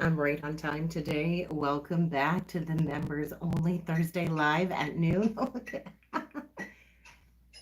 I'm right on time today. Welcome back to the members only Thursday live at noon.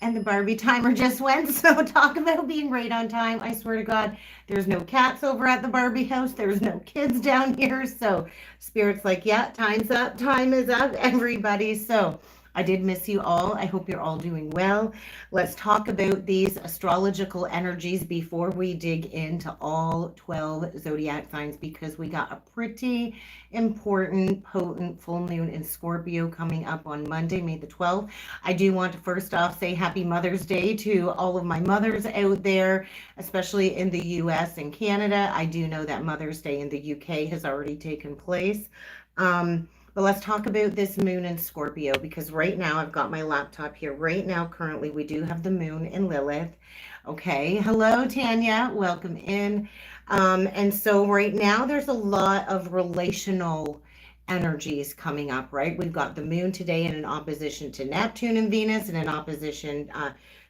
And the Barbie timer just went. So talk about being right on time. I swear to God, there's no cats over at the Barbie house. There's no kids down here. So Spirit's like, yeah, time's up. Time is up, everybody. So I did miss you all. I hope you're all doing well. Let's talk about these astrological energies before we dig into all 12 zodiac signs because we got a pretty important, potent full moon in Scorpio coming up on Monday, May the 12th. I do want to first off say happy Mother's Day to all of my mothers out there, especially in the US and Canada. I do know that Mother's Day in the UK has already taken place. But let's talk about this moon in Scorpio because right now I've got my laptop here. Right now, currently, we do have the moon in Lilith. Okay. Hello, Tanya. Welcome in. And so right now there's a lot of relational energies coming up, right? We've got the moon today in an opposition to Neptune and Venus, and an opposition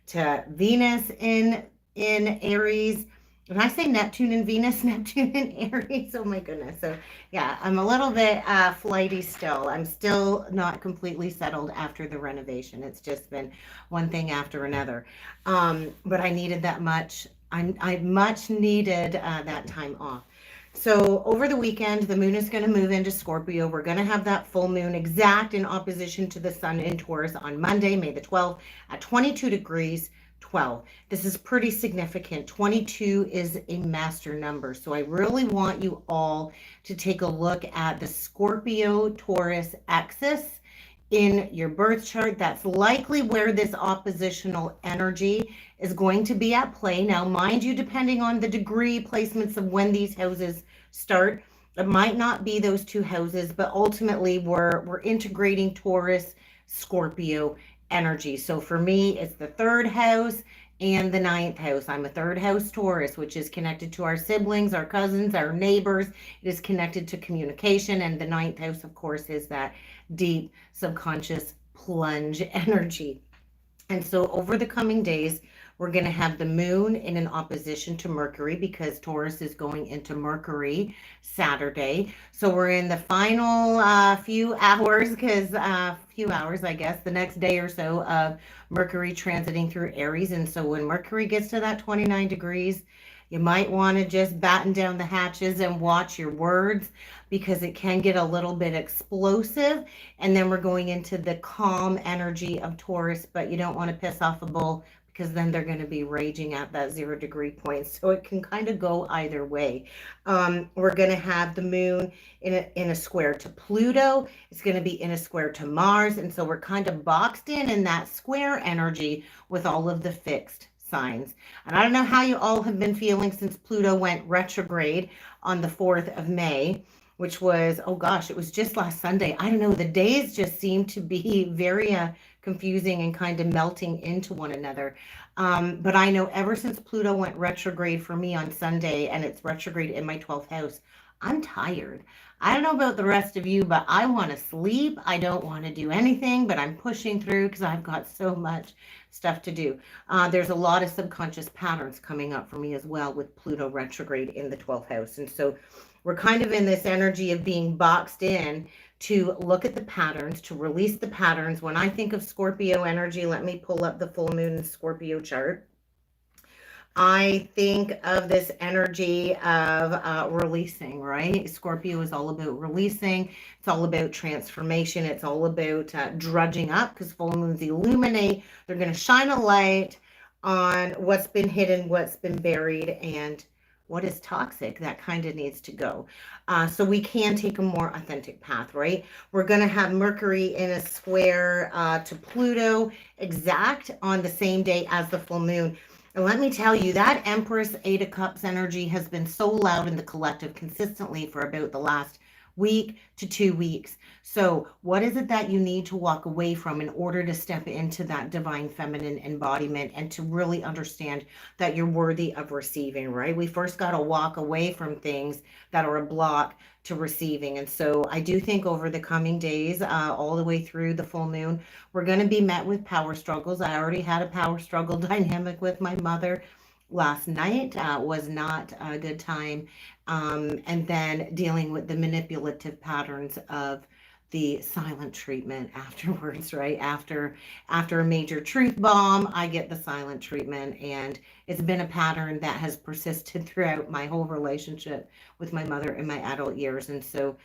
to Venus in Aries. When I say Neptune and Venus, Neptune and Aries, oh my goodness. So yeah, I'm a little bit flighty still. I'm still not completely settled after the renovation. It's just been one thing after another. But I needed that much. I much needed that time off. So over the weekend, the moon is going to move into Scorpio. We're going to have that full moon exact in opposition to the sun in Taurus on Monday, May the 12th at 22 degrees 12. This is pretty significant. 22 is a master number. So I really want you all to take a look at the Scorpio Taurus axis in your birth chart. That's likely where this oppositional energy is going to be at play. Now, mind you, depending on the degree placements of when these houses start, it might not be those two houses, but ultimately we're integrating Taurus, Scorpio energy. So for me, it's the third house and the ninth house. I'm a third house Taurus, which is connected to our siblings, our cousins, our neighbors. It is connected to communication. And the ninth house, of course, is that deep subconscious plunge energy. And so over the coming days, we're going to have the moon in an opposition to Mercury because Taurus is going into Mercury Saturday. So we're in the final few hours, few hours, I guess, the next day or so of Mercury transiting through Aries. And so when Mercury gets to that 29 degrees, you might want to just batten down the hatches and watch your words because it can get a little bit explosive. And then we're going into the calm energy of Taurus, but you don't want to piss off a bull because then they're going to be raging at that 0 degree point. So it can kind of go either way. We're going to have the moon in a square to Pluto. It's going to be in a square to Mars. And so we're kind of boxed in that square energy with all of the fixed signs. And I don't know how you all have been feeling since Pluto went retrograde on the 4th of May, which was, oh gosh, it was just last Sunday. I don't know, the days just seem to be very confusing and kind of melting into one another. But I know ever since Pluto went retrograde for me on Sunday, and it's retrograde in my 12th house, I'm tired. I don't know about the rest of you, but I want to sleep. I don't want to do anything, but I'm pushing through because I've got so much stuff to do. There's a lot of subconscious patterns coming up for me as well with Pluto retrograde in the 12th house. And so we're kind of in this energy of being boxed in to look at the patterns, to release the patterns. When I think of Scorpio energy, let me pull up the full moon Scorpio chart. I think of this energy of releasing, right? Scorpio is all about releasing. It's all about transformation. It's all about drudging up because full moons illuminate. They're going to shine a light on what's been hidden, what's been buried, and what is toxic. That kind of needs to go. So we can take a more authentic path, right? We're going to have Mercury in a square to Pluto exact on the same day as the full moon. And let me tell you, that Empress Eight of Cups energy has been so loud in the collective consistently for about the last week to 2 weeks. So what is it that you need to walk away from in order to step into that divine feminine embodiment and to really understand that you're worthy of receiving, right? We first got to walk away from things that are a block to receiving. And so I do think over the coming days, all the way through the full moon, we're going to be met with power struggles. I already had a power struggle dynamic with my mother last night was not a good time. And then dealing with the manipulative patterns of the silent treatment afterwards, right? After a major truth bomb, I get the silent treatment, and it's been a pattern that has persisted throughout my whole relationship with my mother in my adult years. And so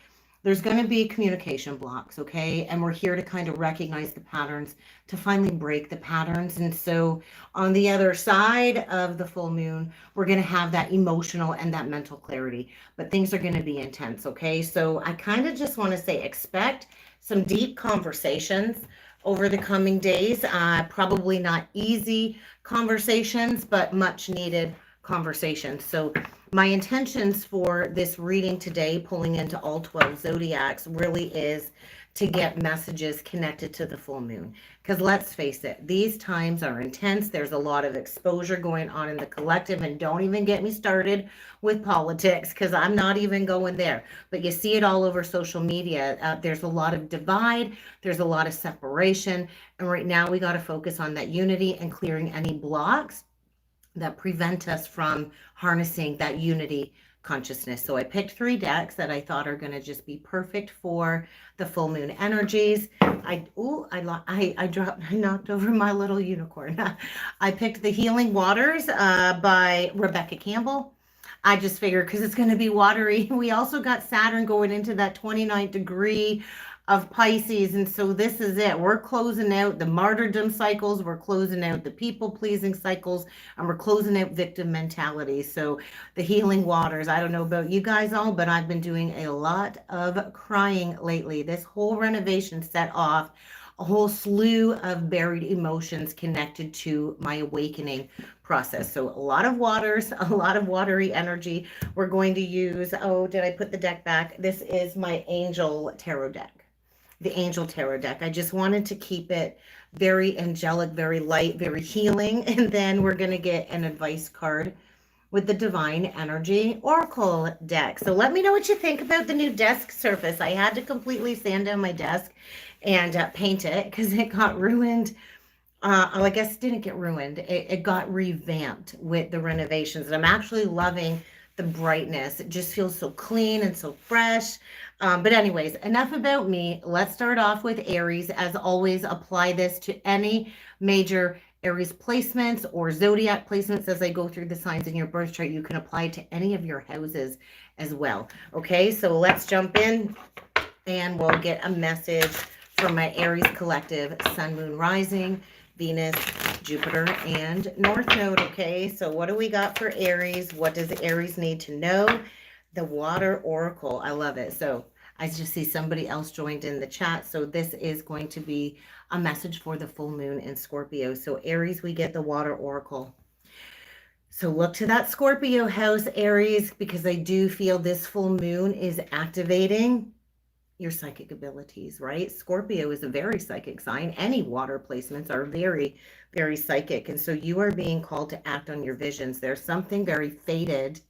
there's going to be communication blocks, okay? And we're here to kind of recognize the patterns, to finally break the patterns. And so on the other side of the full moon, we're going to have that emotional and that mental clarity, but things are going to be intense, okay? So I kind of just want to say expect some deep conversations over the coming days. Probably not easy conversations, but much needed conversations. So my intentions for this reading today, pulling into all 12 zodiacs, really is to get messages connected to the full moon. Because let's face it, these times are intense. There's a lot of exposure going on in the collective, and don't even get me started with politics, because I'm not even going there. But you see it all over social media. There's a lot of divide, there's a lot of separation, and right now we got to focus on that unity and clearing any blocks that prevent us from harnessing that unity consciousness. So I picked 3 decks that I thought are going to just be perfect for the full moon energies. I knocked over my little unicorn. I picked the Healing Waters by Rebecca Campbell. I just figured because it's going to be watery. We also got Saturn going into that 29th degree of Pisces. And so this is it. We're closing out the martyrdom cycles. We're closing out the people pleasing cycles, and we're closing out victim mentality. So the Healing Waters, I don't know about you guys all, but I've been doing a lot of crying lately. This whole renovation set off a whole slew of buried emotions connected to my awakening process. So a lot of waters, a lot of watery energy. We're going to use, oh, did I put the deck back? This is my Angel Tarot deck. The Angel Tarot deck. I just wanted to keep it very angelic, very light, very healing. And then we're going to get an advice card with the Divine Energy Oracle deck. So let me know what you think about the new desk surface. I had to completely sand down my desk and paint it because it got ruined. I guess it didn't get ruined. It got revamped with the renovations. And I'm actually loving the brightness. It just feels so clean and so fresh. But anyways, enough about me. Let's start off with Aries. As always, apply this to any major Aries placements or zodiac placements as I go through the signs in your birth chart. You can apply it to any of your houses as well. Okay, so let's jump in and we'll get a message from my Aries collective, Sun, Moon, Rising, Venus, Jupiter, and North Node. Okay, so what do we got for Aries? What does Aries need to know? The Water Oracle. I love it. So I just see somebody else joined in the chat. So this is going to be a message for the full moon in Scorpio. So Aries, we get the Water Oracle. So look to that Scorpio house, Aries, because I do feel this full moon is activating your psychic abilities, right? Scorpio is a very psychic sign. Any water placements are very, very psychic. And so you are being called to act on your visions. There's something very fated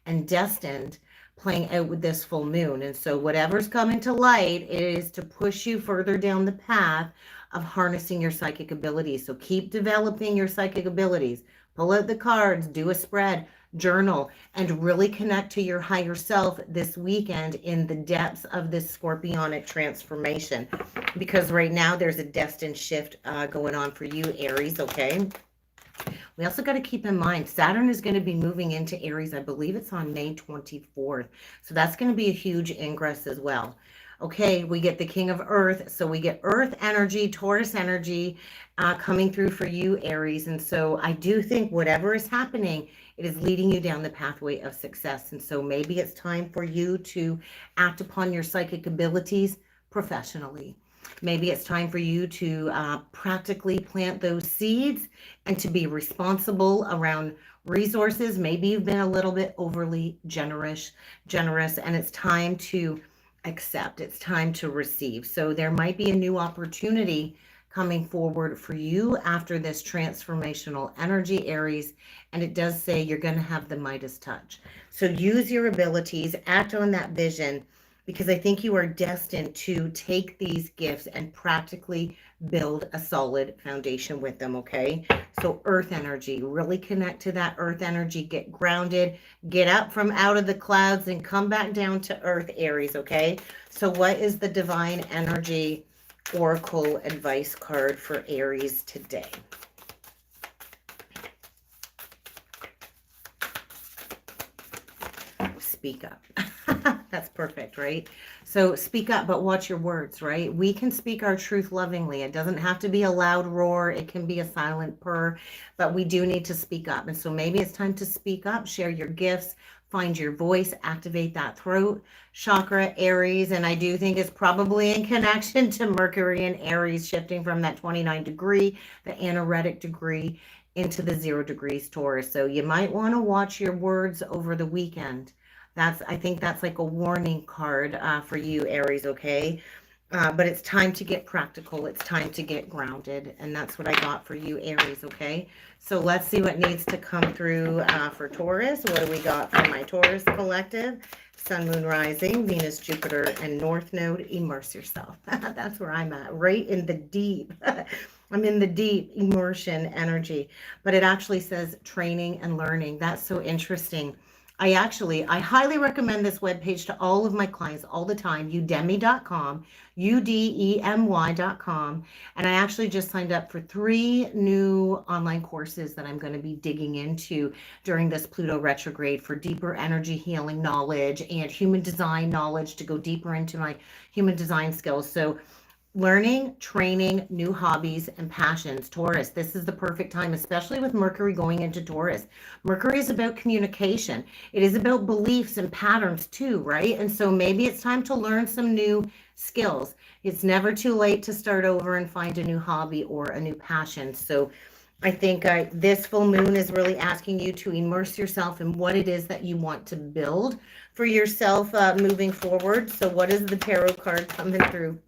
and destined playing out with this full moon. And so whatever's coming to light is to push you further down the path of harnessing your psychic abilities. So keep developing your psychic abilities. Pull out the cards, do a spread, journal, and really connect to your higher self this weekend in the depths of this scorpionic transformation. Because right now there's a destined shift going on for you, Aries, okay? We also got to keep in mind, Saturn is going to be moving into Aries. I believe it's on May 24th. So that's going to be a huge ingress as well. Okay, we get the King of Earth. So we get Earth energy, Taurus energy coming through for you, Aries. And so I do think whatever is happening, it is leading you down the pathway of success. And so maybe it's time for you to act upon your psychic abilities professionally. Maybe it's time for you to practically plant those seeds and to be responsible around resources. Maybe you've been a little bit overly generous, and it's time to accept. It's time to receive. So there might be a new opportunity coming forward for you after this transformational energy, Aries. And it does say you're going to have the Midas touch. So use your abilities, act on that vision, because I think you are destined to take these gifts and practically build a solid foundation with them, okay? So earth energy, really connect to that earth energy, get grounded, get up from out of the clouds and come back down to earth, Aries, okay? So what is the divine energy oracle advice card for Aries today? Speak up. That's perfect, right? So speak up, but watch your words, right? We can speak our truth lovingly. It doesn't have to be a loud roar. It can be a silent purr, but we do need to speak up. And so maybe it's time to speak up, share your gifts, find your voice, activate that throat chakra, Aries. And I do think it's probably in connection to Mercury and Aries shifting from that 29 degree, the anaretic degree, into the 0 degrees Taurus. So you might want to watch your words over the weekend. I think that's like a warning card for you, Aries, okay? But it's time to get practical. It's time to get grounded. And that's what I got for you, Aries, okay? So let's see what needs to come through for Taurus. What do we got for my Taurus collective? Sun, Moon, Rising, Venus, Jupiter, and North Node. Immerse yourself. That's where I'm at, right in the deep. I'm in the deep immersion energy. But it actually says training and learning. That's so interesting. I highly recommend this webpage to all of my clients all the time, udemy.com, udemy.com. And I actually just signed up for 3 new online courses that I'm going to be digging into during this Pluto retrograde for deeper energy healing knowledge and human design knowledge to go deeper into my human design skills. So learning, training, new hobbies, and passions. Taurus, this is the perfect time, especially with Mercury going into Taurus. Mercury is about communication. It is about beliefs and patterns too, right? And so maybe it's time to learn some new skills. It's never too late to start over and find a new hobby or a new passion. So I think this full moon is really asking you to immerse yourself in what it is that you want to build for yourself moving forward. So what is the tarot card coming through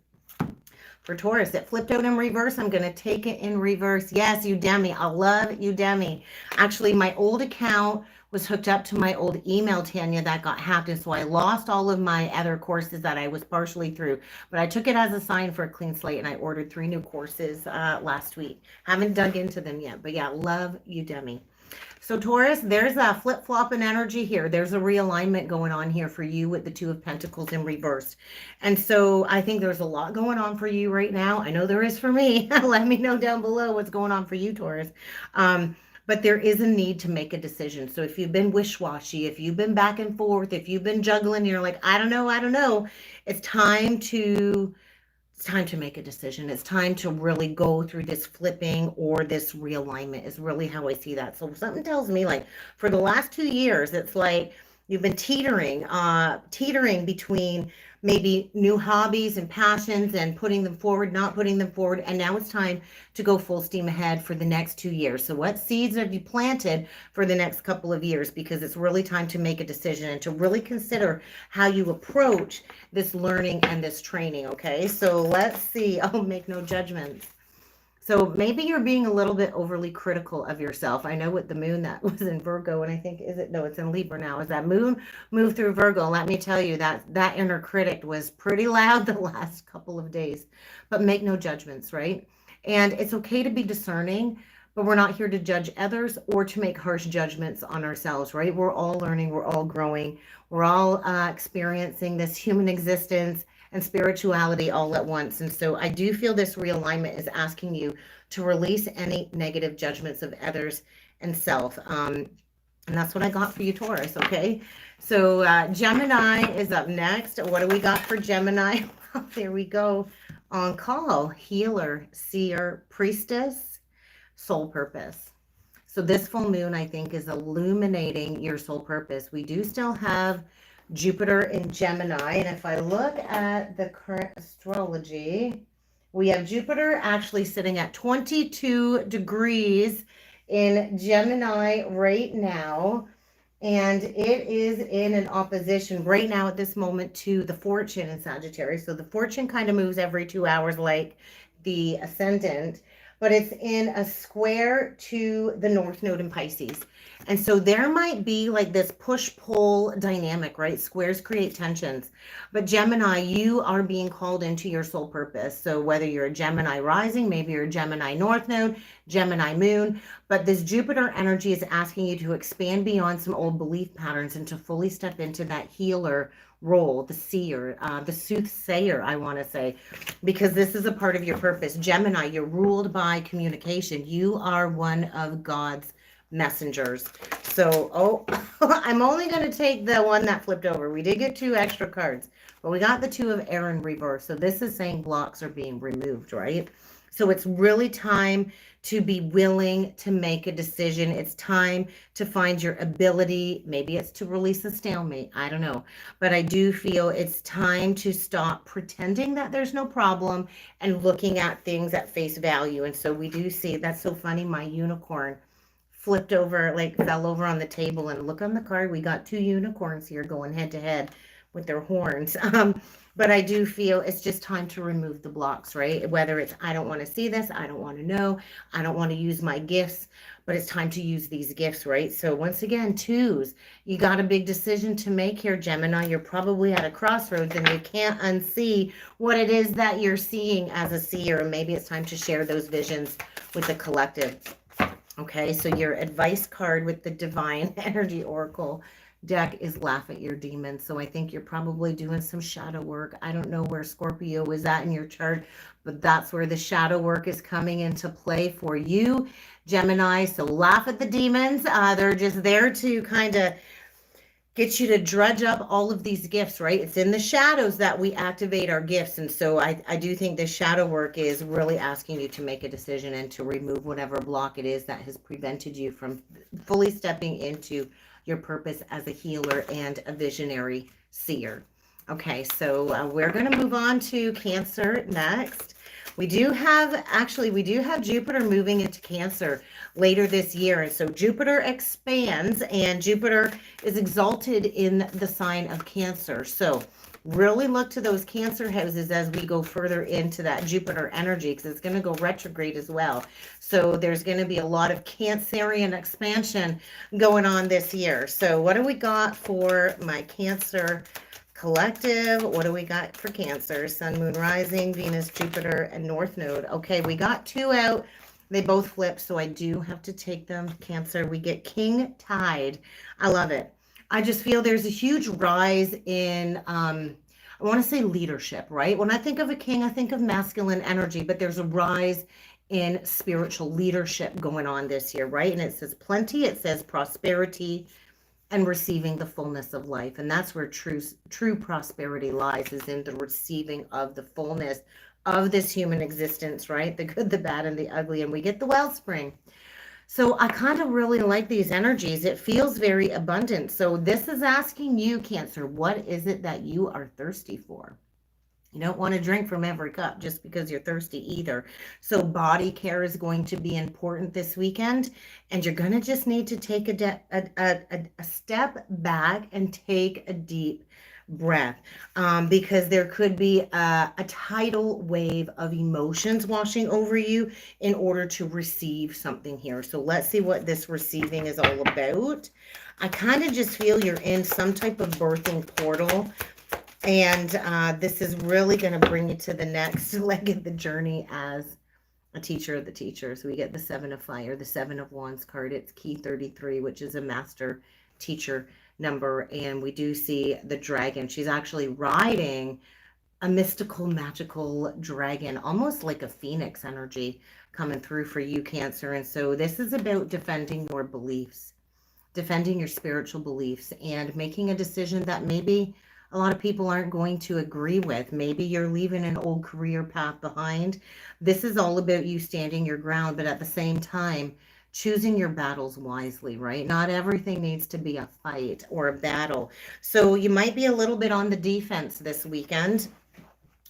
for Taurus? It flipped out in reverse. I'm going to take it in reverse. Yes, Udemy. I love Udemy. Actually, my old account was hooked up to my old email, Tanya, that got hacked. And so I lost all of my other courses that I was partially through. But I took it as a sign for a clean slate, and I ordered 3 new courses last week. Haven't dug into them yet. But yeah, love Udemy. So Taurus, there's a flip-flop in energy here. There's a realignment going on here for you with the 2 of Pentacles in reverse. And so I think there's a lot going on for you right now. I know there is for me. Let me know down below what's going on for you, Taurus. But there is a need to make a decision. So if you've been wish-washy, if you've been back and forth, if you've been juggling, you're like, I don't know. It's time to make a decision. It's time to really go through this flipping or this realignment is really how I see that. So something tells me like for the last 2 years, it's like you've been teetering between maybe new hobbies and passions and putting them forward, not putting them forward. And now it's time to go full steam ahead for the next 2 years. So what seeds have you planted for the next couple of years? Because it's really time to make a decision and to really consider how you approach this learning and this training. Okay, so let's see. Oh, make no judgments. So maybe you're being a little bit overly critical of yourself. I know with the moon that was in Virgo, and I think, it's in Libra now. Is that moon moved through Virgo? Let me tell you that inner critic was pretty loud the last couple of days. But make no judgments, right? And it's okay to be discerning, but we're not here to judge others or to make harsh judgments on ourselves, right? We're all learning, we're all growing, we're all experiencing this human existence and spirituality all at once. And so I do feel this realignment is asking you to release any negative judgments of others and self. And that's what I got for you, Taurus, okay? So Gemini is up next. What do we got for Gemini? Well, there we go. On call, healer, seer, priestess, soul purpose. So this full moon, I think, is illuminating your soul purpose. We do still have Jupiter in Gemini. And if I look at the current astrology, we have Jupiter actually sitting at 22 degrees in Gemini right now. And it is in an opposition right now at this moment to the fortune in Sagittarius. So the fortune kind of moves every 2 hours like the ascendant. but it's in a square to the North Node in Pisces. And so there might be like this push-pull dynamic, right? Squares create tensions. But Gemini, you are being called into your soul purpose. So whether you're a Gemini rising, maybe you're a Gemini North Node, Gemini Moon, but this Jupiter energy is asking you to expand beyond some old belief patterns and to fully step into that healer role, the seer, the soothsayer, I want to say, because this is a part of your purpose. Gemini, you're ruled by communication. You are one of God's messengers. So, I'm only going to take the one that flipped over. We did get 2 extra cards, but we got the 2 of air in reverse. So this is saying blocks are being removed, right? So it's really time to be willing to make a decision. It's time to find your ability. Maybe it's to release a stalemate. I don't know. But I do feel it's time to stop pretending that there's no problem and looking at things at face value. And so we do see, that's so funny, my unicorn flipped over, like fell over on the table, and look on the card. We got 2 unicorns here going head to head with their horns. But I do feel it's just time to remove the blocks, right? Whether it's, I don't want to see this, I don't want to know, I don't want to use my gifts, but it's time to use these gifts, right? So once again, 2s, you got a big decision to make here, Gemini. You're probably at a crossroads and you can't unsee what it is that you're seeing as a seer. Maybe it's time to share those visions with the collective. Okay, so your advice card with the Divine Energy Oracle deck is laugh at your demons. So I think you're probably doing some shadow work. I don't know where Scorpio is at in your chart, but that's where the shadow work is coming into play for you, Gemini. So laugh at the demons. They're just there to kind of get you to dredge up all of these gifts, right? It's in the shadows that we activate our gifts. And so I do think this shadow work is really asking you to make a decision and to remove whatever block it is that has prevented you from fully stepping into your purpose as a healer and a visionary seer. Okay, so we're going to move on to Cancer next. We do have Jupiter moving into Cancer later this year. And so Jupiter expands, and Jupiter is exalted in the sign of Cancer. So really look to those Cancer houses as we go further into that Jupiter energy, because it's going to go retrograde as well. So there's going to be a lot of Cancerian expansion going on this year. So what do we got for my Cancer collective? What do we got for Cancer? Sun, Moon, Rising, Venus, Jupiter, and North Node. Okay, we got 2 out. They both flip, so I do have to take them. Cancer, we get King Tide. I love it. I just feel there's a huge rise in, I want to say leadership, right? When I think of a king, I think of masculine energy, but there's a rise in spiritual leadership going on this year, right? And it says plenty, it says prosperity, and receiving the fullness of life. And that's where true prosperity lies, is in the receiving of the fullness of this human existence, right? The good, the bad, and the ugly. And we get the wellspring. So I kind of really like these energies. It feels very abundant. So this is asking you, Cancer, what is it that you are thirsty for? You don't want to drink from every cup just because you're thirsty either. So body care is going to be important this weekend, and you're going to just need to take a step back and take a deep breath, because there could be a tidal wave of emotions washing over you in order to receive something here. So let's see what this receiving is all about. I kind of just feel you're in some type of birthing portal. And this is really going to bring you to the next leg of the journey as a teacher of the teachers. We get the 7 of Fire, the 7 of Wands card. It's key 33, which is a master teacher number. And we do see the dragon. She's actually riding a mystical, magical dragon, almost like a phoenix energy coming through for you, Cancer. And so this is about defending your beliefs, defending your spiritual beliefs, and making a decision that maybe a lot of people aren't going to agree with. Maybe you're leaving an old career path behind. This is all about you standing your ground, but at the same time, choosing your battles wisely, right? Not everything needs to be a fight or a battle. So you might be a little bit on the defense this weekend.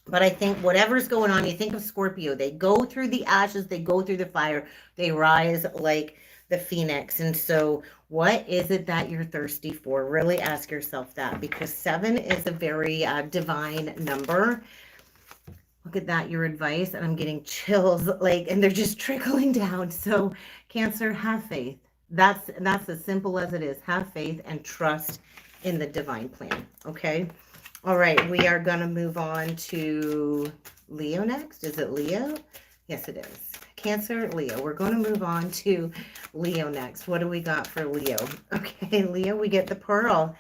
But I think whatever's going on, you think of Scorpio. They go through the ashes, they go through the fire, they rise like the phoenix. And so what is it that you're thirsty for? Really ask yourself that, because 7 is a very divine number. Look at that, your advice, and I'm getting chills, like, and they're just trickling down. So, Cancer, have faith. That's as simple as it is. Have faith and trust in the divine plan. Okay. All right, we are gonna move on to Leo next. Is it Leo? Yes, it is. Cancer, Leo. We're going to move on to Leo next. What do we got for Leo? Okay, Leo, we get the pearl.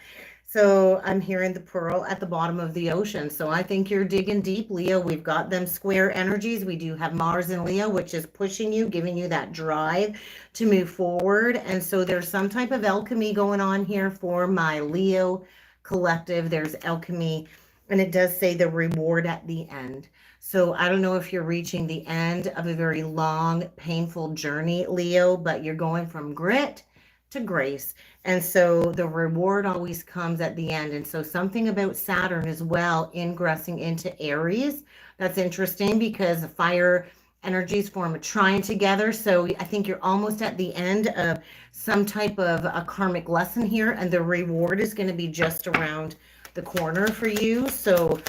So I'm hearing the pearl at the bottom of the ocean. So I think you're digging deep, Leo. We've got them square energies. We do have Mars and Leo, which is pushing you, giving you that drive to move forward. And so there's some type of alchemy going on here for my Leo collective. There's alchemy, and it does say the reward at the end. So I don't know if you're reaching the end of a very long, painful journey, Leo, but you're going from grit to grace. And so the reward always comes at the end. And so something about Saturn as well ingressing into Aries. That's interesting because fire energies form a trine together. So I think you're almost at the end of some type of a karmic lesson here. And the reward is going to be just around the corner for you. So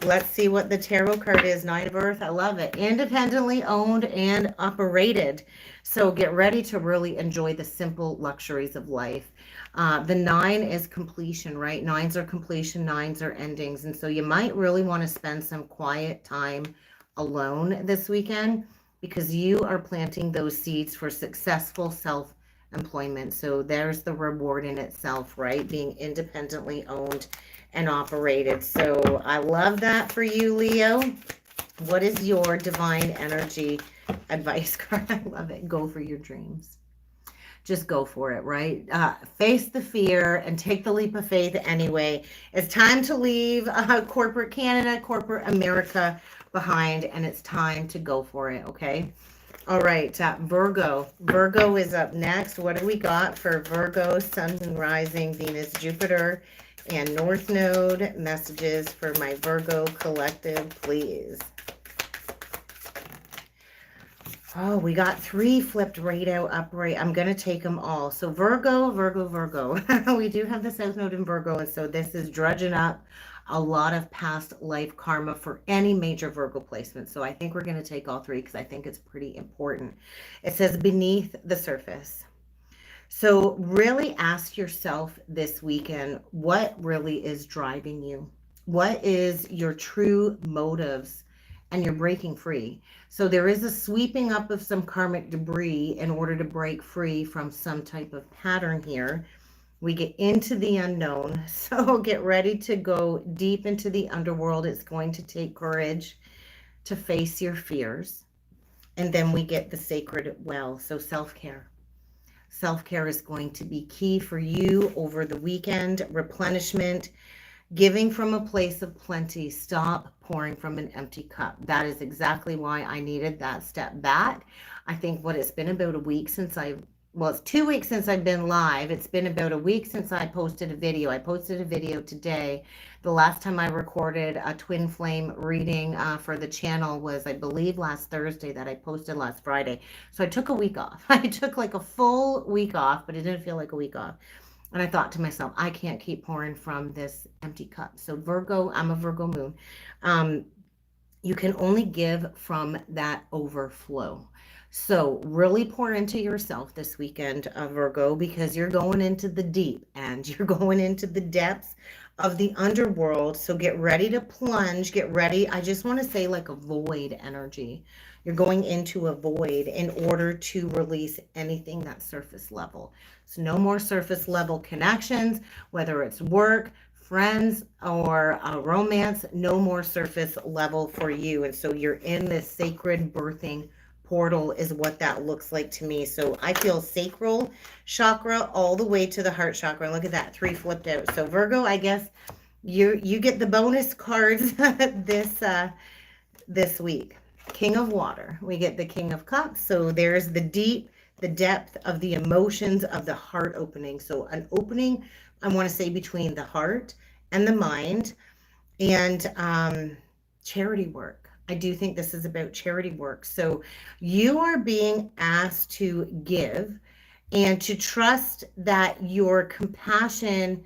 let's see what the tarot card is. Nine of Earth. I love it. Independently owned and operated. So get ready to really enjoy the simple luxuries of life. The nine is completion, right? Nines are completion. Nines are endings. And so you might really want to spend some quiet time alone this weekend because you are planting those seeds for successful self-employment. So there's the reward in itself, right? Being independently owned and operated. So I love that for you, Leo. What is your divine energy advice card? I love it. Go for your dreams. Just go for it, right? Face the fear and take the leap of faith anyway. It's time to leave corporate Canada, corporate America behind, and it's time to go for it, okay? All right, Virgo. Virgo is up next. What do we got for Virgo, Sun, Moon, Rising, Venus, Jupiter, and North Node? Messages for my Virgo collective, please. Oh, we got three flipped right out upright. I'm going to take them all. So Virgo, Virgo, Virgo. We do have the South Node in Virgo, and so this is drudging up a lot of past life karma for any major Virgo placement. So I think we're going to take all three because I think it's pretty important. It says beneath the surface. So really ask yourself this weekend, what really is driving you? What is your true motives? And you're breaking free. So there is a sweeping up of some karmic debris in order to break free from some type of pattern here. We get into the unknown. So get ready to go deep into the underworld. It's going to take courage to face your fears. And then we get the sacred well. So self-care. Self-care is going to be key for you over the weekend. Replenishment. Giving from a place of plenty. Stop pouring from an empty cup. That is exactly why I needed that step back. I think it's been about a week since it's 2 weeks since I've been live. It's been about a week since I posted a video. I posted a video today. The last time I recorded a twin flame reading for the channel was, I believe, last Thursday that I posted last Friday. So I took a week off. I took like a full week off, but it didn't feel like a week off. And I thought to myself, I can't keep pouring from this empty cup. So Virgo, I'm a Virgo moon. You can only give from that overflow. So really pour into yourself this weekend, Virgo, because you're going into the deep and you're going into the depths of the underworld. So get ready to plunge. Get ready. I just want to say like a void energy. You're going into a void in order to release anything that's surface level. So no more surface level connections, whether it's work, friends, or romance, no more surface level for you. And so you're in this sacred birthing portal is what that looks like to me. So I feel sacral chakra all the way to the heart chakra. Look at that, 3 flipped out. So Virgo, I guess you get the bonus cards this week. King of Water. We get the King of Cups. So there's the deep, the depth of the emotions of the heart opening. So an opening, I want to say, between the heart and the mind, and charity work. I do think this is about charity work. So you are being asked to give and to trust that your compassion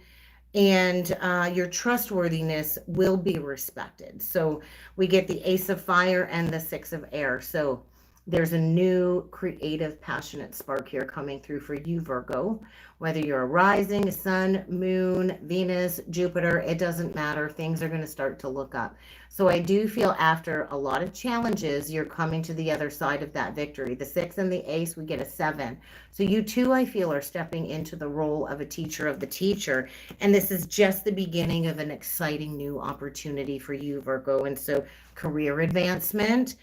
and your trustworthiness will be respected. So we get the Ace of Fire and the Six of Air. So there's a new creative, passionate spark here coming through for you, Virgo. Whether you're a rising, sun, moon, Venus, Jupiter, it doesn't matter. Things are going to start to look up. So I do feel after a lot of challenges, you're coming to the other side of that victory. The 6 and the Ace, we get a 7. So you too, I feel, are stepping into the role of a teacher of the teacher. And this is just the beginning of an exciting new opportunity for you, Virgo. And so career advancement,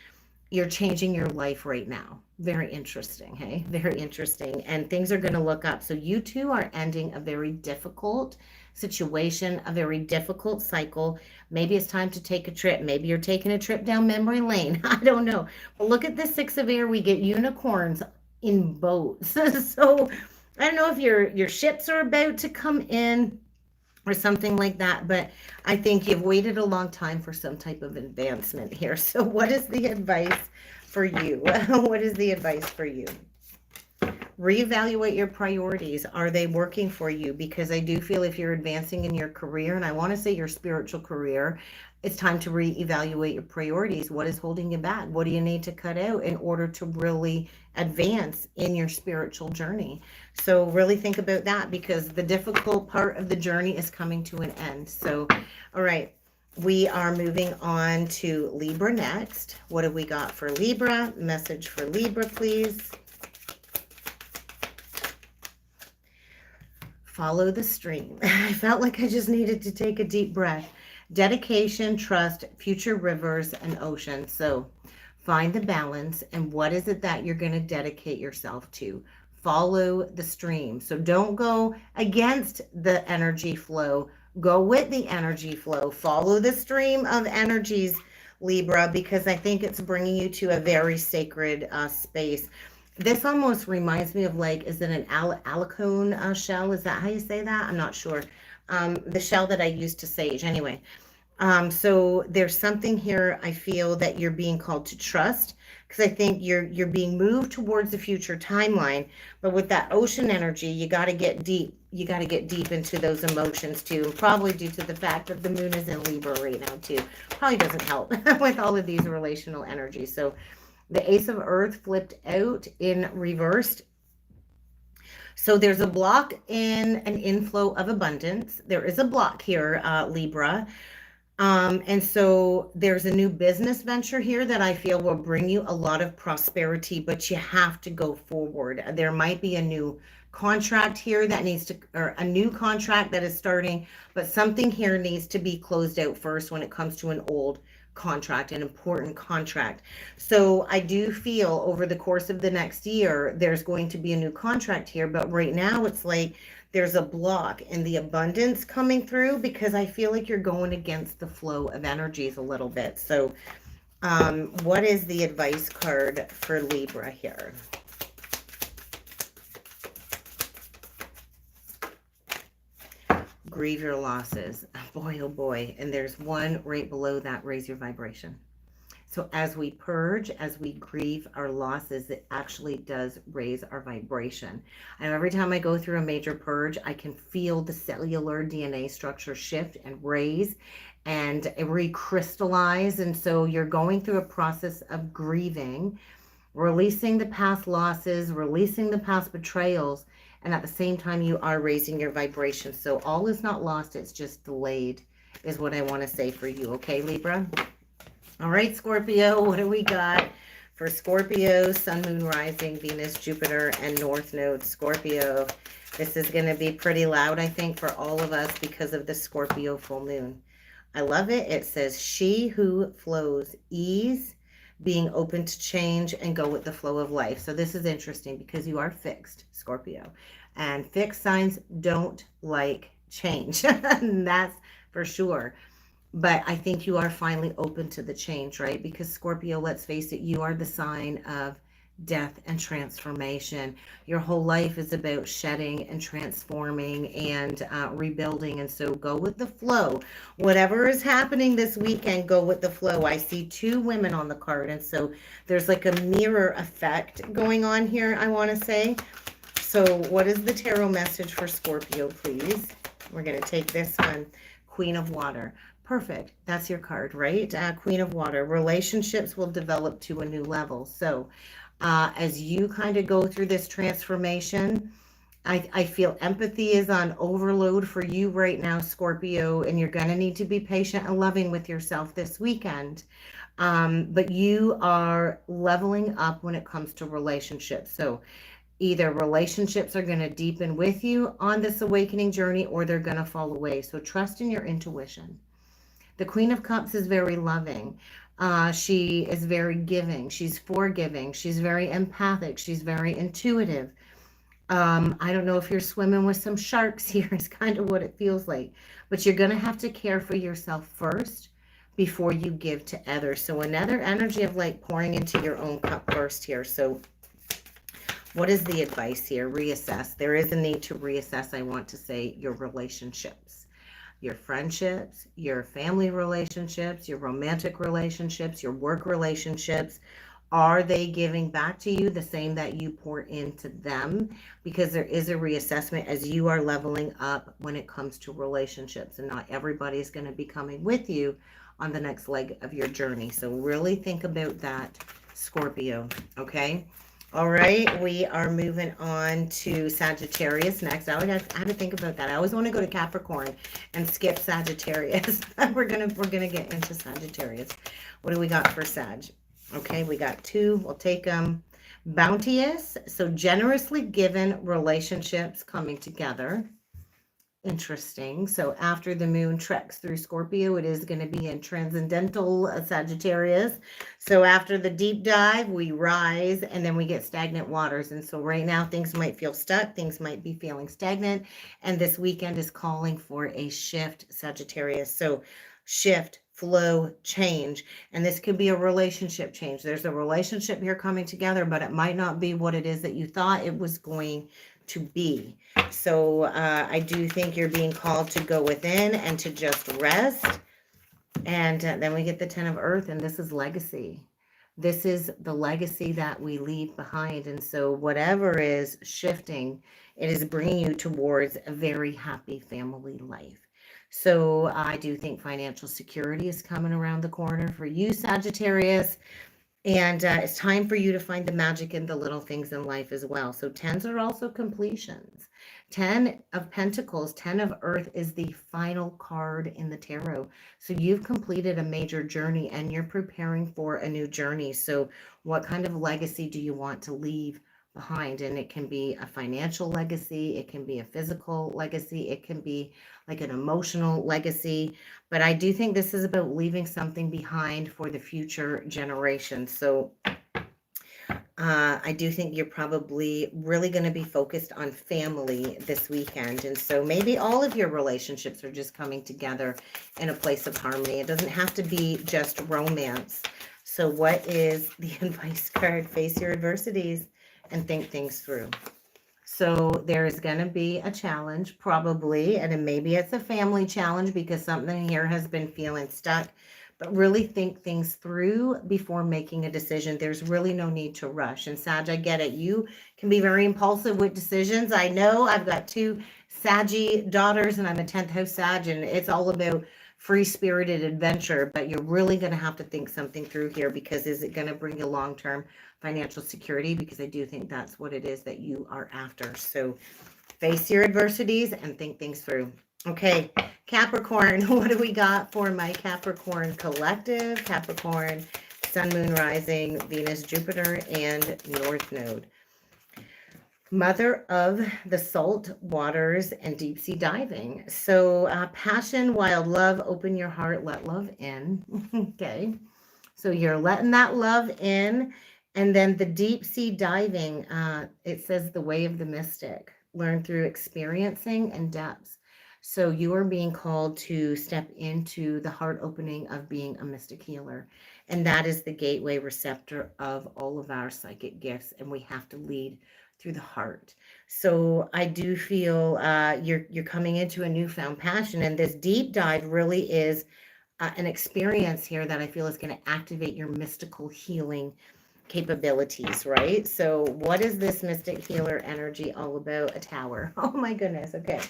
you're changing your life right now. Very interesting, hey? Very interesting. And things are going to look up. So you two are ending a very difficult situation, a very difficult cycle. Maybe it's time to take a trip. Maybe you're taking a trip down memory lane. I don't know. But look at the 6 of Air. We get unicorns in boats. So I don't know if your ships are about to come in or something like that, but I think you've waited a long time for some type of advancement here. So what is the advice for you? What is the advice for you? Reevaluate your priorities. Are they working for you? Because I do feel if you're advancing in your career, and I want to say your spiritual career, it's time to reevaluate your priorities. What is holding you back? What do you need to cut out in order to really advance in your spiritual journey? So really think about that, because the difficult part of the journey is coming to an end. So, all right, we are moving on to Libra next. What have we got for Libra? Message for Libra, please. Follow the stream. I felt like I just needed to take a deep breath. Dedication, trust, future rivers, and ocean. So find the balance, and what is it that you're going to dedicate yourself to? Follow the stream. So don't go against the energy flow. Go with the energy flow. Follow the stream of energies, Libra, because I think it's bringing you to a very sacred space. This almost reminds me of, like, is it an alicone shell? Is that how you say that? I'm not sure. The shell that I used to sage. Anyway, so there's something here I feel that you're being called to trust, because I think you're being moved towards the future timeline. But with that ocean energy, you got to get deep. You got to get deep into those emotions too, probably due to the fact that the moon is in Libra right now too. Probably doesn't help with all of these relational energies. So the Ace of Earth flipped out in reversed. So there's a block in an inflow of abundance. There is a block here, Libra. And so there's a new business venture here that I feel will bring you a lot of prosperity, but you have to go forward. There might be a new contract here that needs to, or a new contract that is starting, but something here needs to be closed out first when it comes to an old contract, an important contract. So I do feel over the course of the next year, there's going to be a new contract here, but right now it's like there's a block in the abundance coming through, because I feel like you're going against the flow of energies a little bit. So what is the advice card for Libra here? Grieve your losses. Boy, oh boy. And there's one right below that, raise your vibration. So as we purge, as we grieve our losses, it actually does raise our vibration. And every time I go through a major purge, I can feel the cellular DNA structure shift and raise and recrystallize. And so you're going through a process of grieving, releasing the past losses, releasing the past betrayals, and at the same time you are raising your vibration. So all is not lost, it's just delayed, is what I want to say for you. Okay, Libra? All right, Scorpio, what do we got for Scorpio, Sun, Moon, Rising, Venus, Jupiter, and North Node? Scorpio, this is going to be pretty loud, I think, for all of us because of the Scorpio full moon. I love it. It says, she who flows ease, being open to change, and go with the flow of life. So this is interesting because you are fixed, Scorpio. And fixed signs don't like change. That's for sure. But I think you are finally open to the change, right? Because Scorpio, let's face it, you are the sign of death and transformation. Your whole life is about shedding and transforming and rebuilding. And so go with the flow. Whatever is happening this weekend, go with the flow. I see two women on the card. And so there's like a mirror effect going on here, I want to say. So what is the tarot message for Scorpio, please? We're going to take this one, Queen of Water. Perfect. That's your card, right? Queen of Water. Relationships will develop to a new level. So as you kind of go through this transformation, I feel empathy is on overload for you right now, Scorpio, and you're going to need to be patient and loving with yourself this weekend. But you are leveling up when it comes to relationships. So either relationships are going to deepen with you on this awakening journey or they're going to fall away. So trust in your intuition. The Queen of Cups is very loving. She is very giving. She's forgiving. She's very empathic. She's very intuitive. I don't know if you're swimming with some sharks here, is kind of what it feels like. But you're going to have to care for yourself first before you give to others. So another energy of like pouring into your own cup first here. So what is the advice here? Reassess. There is a need to reassess, I want to say, your relationships, your friendships, your family relationships, your romantic relationships, your work relationships. Are they giving back to you the same that you pour into them? Because there is a reassessment as you are leveling up when it comes to relationships, and not everybody's going to be coming with you on the next leg of your journey. So really think about that, Scorpio, okay? All right, we are moving on to Sagittarius next. I had to think about that. I always want to go to Capricorn and skip Sagittarius. we're gonna get into Sagittarius. What do we got for Sag? Okay, we got two. We'll take them. Bounteous, so generously given relationships coming together. Interesting. So after the moon treks through Scorpio, it is going to be in transcendental Sagittarius. So after the deep dive, we rise and then we get stagnant waters. And so right now things might feel stuck. Things might be feeling stagnant. And this weekend is calling for a shift, Sagittarius. So shift, flow, change. And this could be a relationship change. There's a relationship here coming together, but it might not be what it is that you thought it was going to be. So I do think you're being called to go within and to just rest. And then we get the 10 of Earth, and this is legacy. This is the legacy that we leave behind. And so whatever is shifting, it is bringing you towards a very happy family life. So I do think financial security is coming around the corner for you, Sagittarius. And it's time for you to find the magic in the little things in life as well. So 10s are also completions. 10 of Pentacles, 10 of Earth is the final card in the tarot. So you've completed a major journey and you're preparing for a new journey. So what kind of legacy do you want to leave behind? And it can be a financial legacy. It can be a physical legacy. It can be like an emotional legacy. But I do think this is about leaving something behind for the future generations. So I do think you're probably really going to be focused on family this weekend. And so maybe all of your relationships are just coming together in a place of harmony. It doesn't have to be just romance. So what is the advice card? Face your adversities and think things through. So there's going to be a challenge probably, and maybe it's a family challenge because something here has been feeling stuck, but really think things through before making a decision. There's really no need to rush. And Sag, I get it. You can be very impulsive with decisions. I know I've got two Saggy daughters and I'm a 10th house Sag, and it's all about free-spirited adventure, but you're really going to have to think something through here because is it going to bring you long-term financial security? Because I do think that's what it is that you are after. So face your adversities and think things through. Okay, Capricorn, what do we got for my Capricorn collective? Capricorn, Sun, Moon, Rising, Venus, Jupiter, and North Node. Mother of the salt waters and deep sea diving. So passion, wild love, open your heart, let love in. Okay, so you're letting that love in. And then the deep sea diving, it says the way of the mystic, learn through experiencing and depths. So you are being called to step into the heart opening of being a mystic healer. And that is the gateway receptor of all of our psychic gifts. And we have to lead through the heart. So I do feel you're coming into a newfound passion. And this deep dive really is an experience here that I feel is going to activate your mystical healing capabilities, right? So what is this mystic healer energy all about? A tower. Oh my goodness. Okay.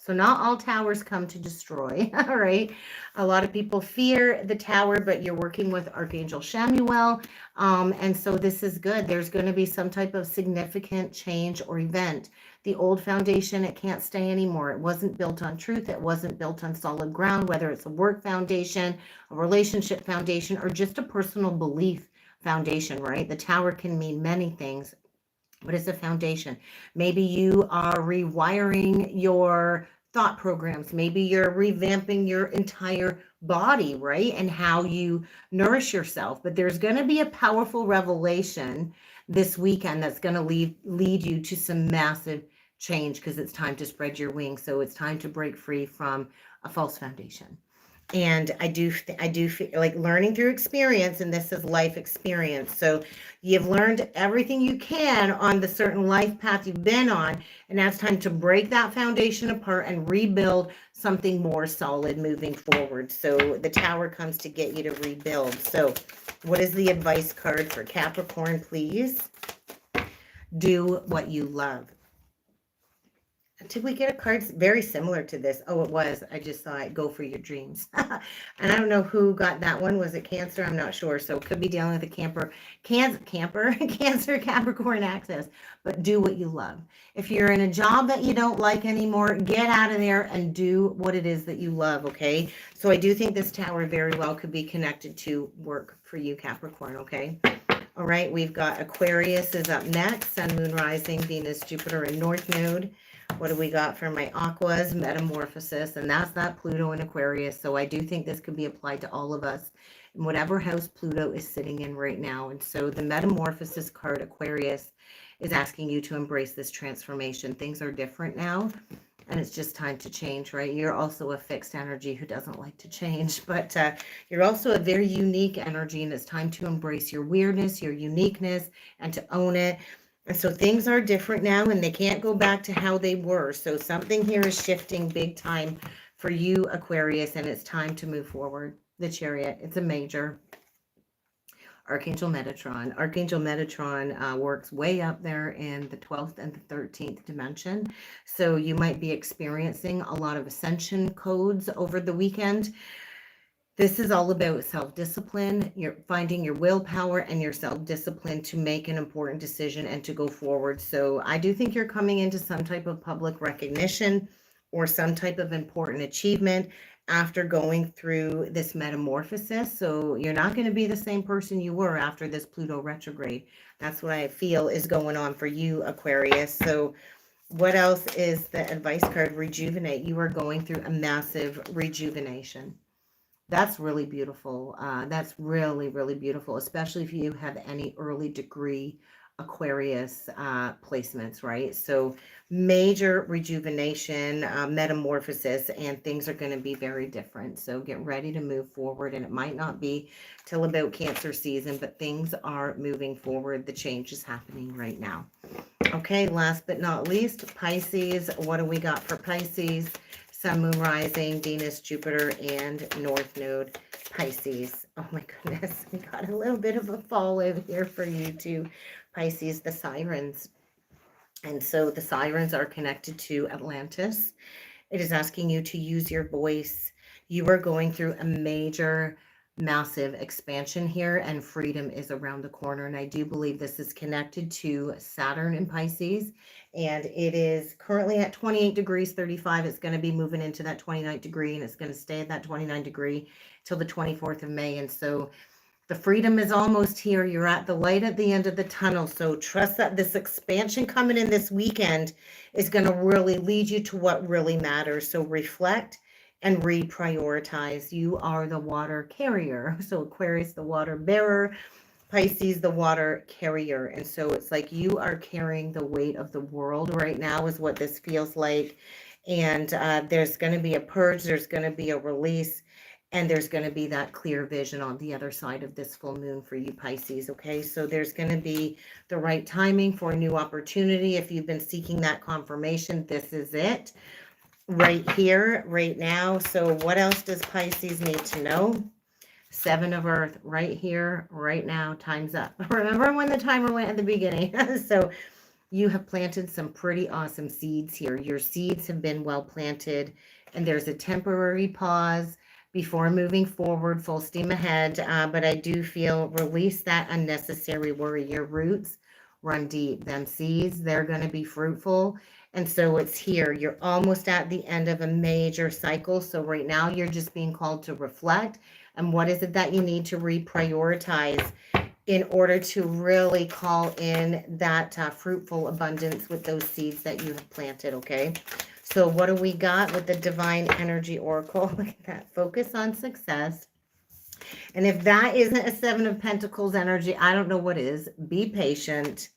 So not all towers come to destroy, all right? A lot of people fear the tower, but you're working with Archangel Chamuel, and so this is good. There's going to be some type of significant change or event. The old foundation, it can't stay anymore. It wasn't built on truth. It wasn't built on solid ground, whether it's a work foundation, a relationship foundation, or just a personal belief foundation, right? The tower can mean many things. What is the foundation? Maybe you are rewiring your thought programs. Maybe you're revamping your entire body, right? And how you nourish yourself. But there's going to be a powerful revelation this weekend that's going to lead you to some massive change, because it's time to spread your wings. So it's time to break free from a false foundation. And I do feel like learning through experience, and this is life experience. So you've learned everything you can on the certain life path you've been on, and now it's time to break that foundation apart and rebuild something more solid moving forward. So the tower comes to get you to rebuild. So what is the advice card for Capricorn, please? Do what you love. Did we get a card very similar to this? Oh, it was. I just saw it. Go for your dreams. And I don't know who got that one. Was it Cancer? I'm not sure. So it could be dealing with a Cancer, Capricorn access. But do what you love. If you're in a job that you don't like anymore, get out of there and do what it is that you love, okay? So I do think this tower very well could be connected to work for you, Capricorn, okay? All right, we've got Aquarius is up next. Sun, Moon, Rising, Venus, Jupiter, and North Node. What do we got for my Aquas? Metamorphosis, and that's that Pluto in Aquarius. So I do think this could be applied to all of us in whatever house Pluto is sitting in right now. And so the Metamorphosis card, Aquarius, is asking you to embrace this transformation. Things are different now, and it's just time to change, right? You're also a fixed energy who doesn't like to change, but you're also a very unique energy, and it's time to embrace your weirdness, your uniqueness, and to own it. And so things are different now, and they can't go back to how they were. So something here is shifting big time for you, Aquarius, and it's time to move forward. The Chariot, it's a major. Archangel Metatron. Archangel Metatron works way up there in the 12th and the 13th dimension. So you might be experiencing a lot of ascension codes over the weekend. This is all about self-discipline. You're finding your willpower and your self-discipline to make an important decision and to go forward. So I do think you're coming into some type of public recognition or some type of important achievement after going through this metamorphosis. So you're not going to be the same person you were after this Pluto retrograde. That's what I feel is going on for you, Aquarius. So what else is the advice card? Rejuvenate. You are going through a massive rejuvenation. That's really beautiful. That's really, really beautiful, especially if you have any early degree Aquarius placements, right? So major rejuvenation, metamorphosis, and things are going to be very different. So get ready to move forward, and it might not be till about Cancer season, but things are moving forward. The change is happening right now. Okay, last but not least, Pisces. What do we got for Pisces? Sun, Moon, Rising, Venus, Jupiter, and North Node, Pisces. Oh my goodness, we got a little bit of a fall over here for you too, Pisces, the sirens. And so the sirens are connected to Atlantis. It is asking you to use your voice. You are going through a major, massive expansion here, and freedom is around the corner. And I do believe this is connected to Saturn in Pisces. And it is currently at 28 degrees 35. It's going to be moving into that 29 degree, and it's going to stay at that 29 degree till the 24th of May. And so the freedom is almost here. You're at the light at the end of the tunnel. So trust that this expansion coming in this weekend is going to really lead you to what really matters. So reflect and reprioritize. You are the water carrier. So Aquarius, the water bearer. Pisces, the water carrier. And so it's like you are carrying the weight of the world right now is what this feels like. And there's going to be a purge. There's going to be a release. And there's going to be that clear vision on the other side of this full moon for you, Pisces. Okay, so there's going to be the right timing for a new opportunity. If you've been seeking that confirmation, this is it right here, right now. So what else does Pisces need to know? Seven of Earth right here, right now. Time's up. Remember when the timer went at the beginning? So You have planted some pretty awesome seeds here. Your seeds have been well planted, and there's a temporary pause before moving forward, full steam ahead. But I do feel release that unnecessary worry. Your roots run deep. Them seeds, they're going to be fruitful. And so it's here. You're almost at the end of a major cycle. So right now you're just being called to reflect. And what is it that you need to reprioritize in order to really call in that fruitful abundance with those seeds that you have planted, okay? So what do we got with the Divine Energy Oracle? Look at that. Focus on success. And if that isn't a Seven of Pentacles energy, I don't know what is. Be patient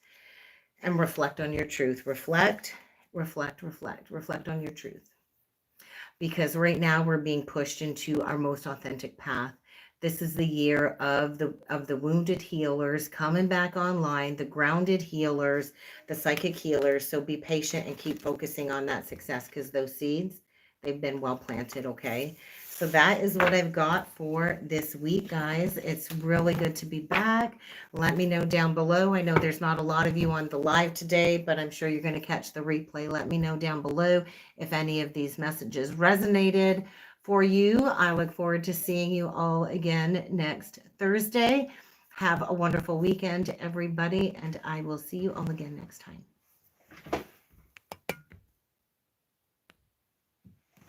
and reflect on your truth. Reflect, reflect, reflect. Reflect on your truth. Because right now we're being pushed into our most authentic path. This is the year of the wounded healers coming back online, the grounded healers, the psychic healers. So be patient and keep focusing on that success, because those seeds, they've been well planted, okay? So that is what I've got for this week, guys. It's really good to be back. Let me know down below. I know there's not a lot of you on the live today, but I'm sure you're going to catch the replay. Let me know down below if any of these messages resonated for you. I look forward to seeing you all again next Thursday. Have a wonderful weekend, everybody, and I will see you all again next time.